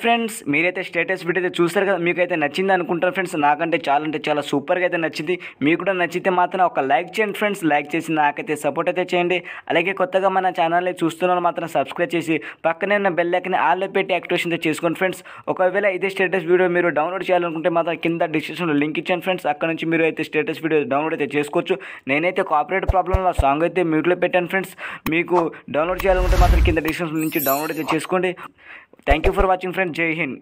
Friends, మీరైతే status video అయితే చూస్తారు కదా, మీకైతే నచ్చింది అనుకుంటారు ఫ్రెండ్స్. నాకంటే చాలా అంటే చాలా సూపర్గా అయితే నచ్చింది. మీకు కూడా నచ్చితే మాత్రం ఒక లైక్ చేయండి ఫ్రెండ్స్. లైక్ చేసి నాకైతే సపోర్ట్ అయితే చేయండి. అలాగే కొత్తగా మన ఛానల్ని చూస్తున్న మాత్రం సబ్స్క్రైబ్ చేసి పక్కనే ఉన్న బెల్ ఐకాన్ ఆల్లో పెట్టి యాక్టివేషన్ అయితే చేసుకోండి ఫ్రెండ్స్. ఒకవేళ ఇదే స్టేటస్ వీడియో మీరు డౌన్లోడ్ చేయాలనుకుంటే మాత్రం కింద డిస్క్రిప్షన్లో లింక్ ఇచ్చాను ఫ్రెండ్స్. అక్కడ నుంచి మీరు అయితే స్టేటస్ వీడియో డౌన్లోడ్ అయితే చేసుకోవచ్చు. నేనైతే కాపీరైట్ ప్రాబ్లంలో సాంగ్ అయితే మ్యూట్లో పెట్టాను ఫ్రెండ్స్. మీకు డౌన్లోడ్ చేయాలనుకుంటే మాత్రం కింద డిస్క్రిప్షన్ నుంచి డౌన్లోడ్ అయితే చేసుకోండి. Thank you for watching friends. జై హింద్.